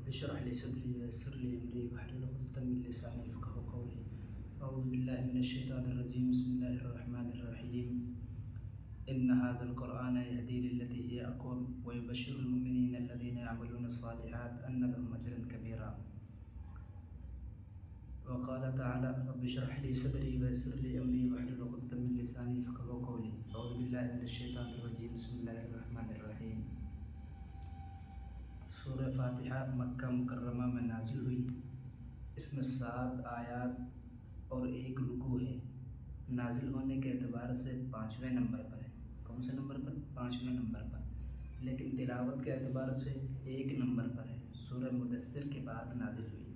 رب اشرح لي صدري ويسر لي امري واحلل عقدة من لساني يفقهوا قولي. اعوذ باللہ من الشیطان الرجیم. بسم اللہ الرحمن الرحیم. ان هذا القرآن يهدي للتي هي اقوم ويبشر المؤمنين الذين يعملون الصالحات ان لهم اجرا كبيرا. وقال تعالى رب اشرح لي صدري ويسر لي امري واحلل عقدة من لساني يفقهوا قولي. اعوذ باللہ من الشیطان الرجیم. بسم اللہ الرحمن الرحیم. سورہ فاتحہ مکہ مکرمہ میں نازل ہوئی. اس میں 7 آیات اور 1 رکوع ہے. نازل ہونے کے اعتبار سے 5ویں نمبر پر ہے. کون سے نمبر پر؟ 5ویں نمبر پر. لیکن تلاوت کے اعتبار سے 1 نمبر پر ہے. سورہ مدثر کے بعد نازل ہوئی.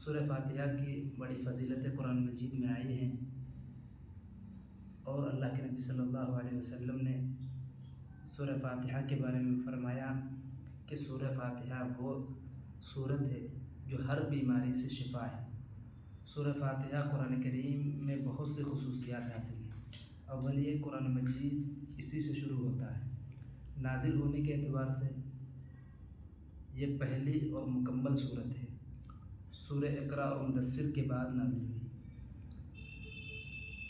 سورہ فاتحہ کی بڑی فضیلت قرآن مجید میں آئی ہیں، اور اللہ کے نبی صلی اللہ علیہ وسلم نے سورہ فاتحہ کے بارے میں فرمایا کہ سورہ فاتحہ وہ سورت ہے جو ہر بیماری سے شفا ہے. سورہ فاتحہ قرآن کریم میں بہت سی خصوصیات حاصل ہیں. اول یہ قرآن مجید اسی سے شروع ہوتا ہے. نازل ہونے کے اعتبار سے یہ پہلی اور مکمل سورت ہے. سورہ اقرا اور مدثر کے بعد نازل ہوئی.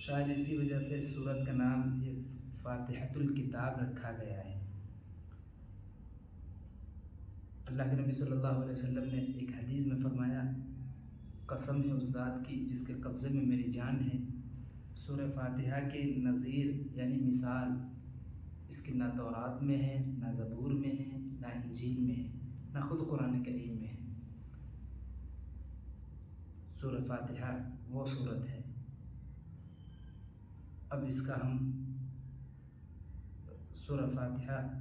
شاید اسی وجہ سے اس سورت کا نام یہ فاتحۃ الکتاب رکھا گیا ہے. اللہ کے نبی صلی اللہ علیہ وسلم نے ایک حدیث میں فرمایا، قسم ہے اس ذات کی جس کے قبضے میں میری جان ہے، سورہ فاتحہ کی نظیر یعنی مثال اس کی نہ تورات میں ہے، نہ زبور میں ہے، نہ انجیل میں ہے، نہ خود قرآن کریم میں ہے. سورہ فاتحہ وہ سورت ہے. اب اس کا ہم سورہ فاتحہ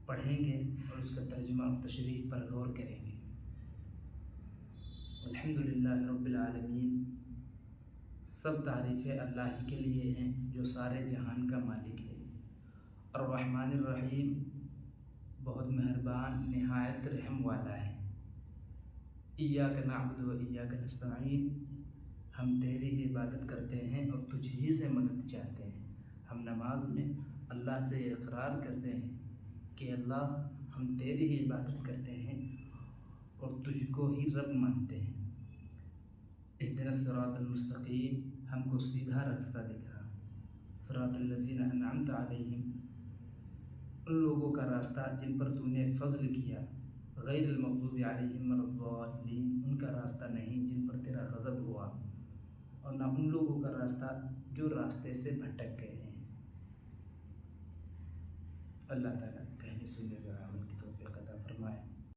پڑھیں گے اور اس کا ترجمہ اور تشریح پر غور کریں گے. الحمدللہ رب العالمین. سب تعریفیں اللہ ہی کے لیے ہیں جو سارے جہان کا مالک ہے. الرحمن الرحیم، بہت مہربان نہایت رحم والا ہے. ایاک نعبد و ایاک نستعین، ہم تیری ہی عبادت کرتے ہیں اور تجھ ہی سے مدد چاہتے ہیں. ہم نماز میں اللہ سے اقرار کرتے ہیں کہ اللہ ہم تیری ہی عبادت کرتے ہیں اور تجھ کو ہی رب مانتے ہیں. اہدنا الصراط المستقیم، ہم کو سیدھا راستہ دکھا. صراط الذین انعمت علیہم، ان لوگوں کا راستہ جن پر تو نے فضل کیا. غیر المغضوب علیہم ولا الضالین، ان کا راستہ نہیں جن پر تیرا غضب ہوا، اور نہ ان لوگوں کا راستہ جو راستے سے بھٹک گئے ہیں. اللہ تعالیٰ کہنے سننے ذرا عمل کریں.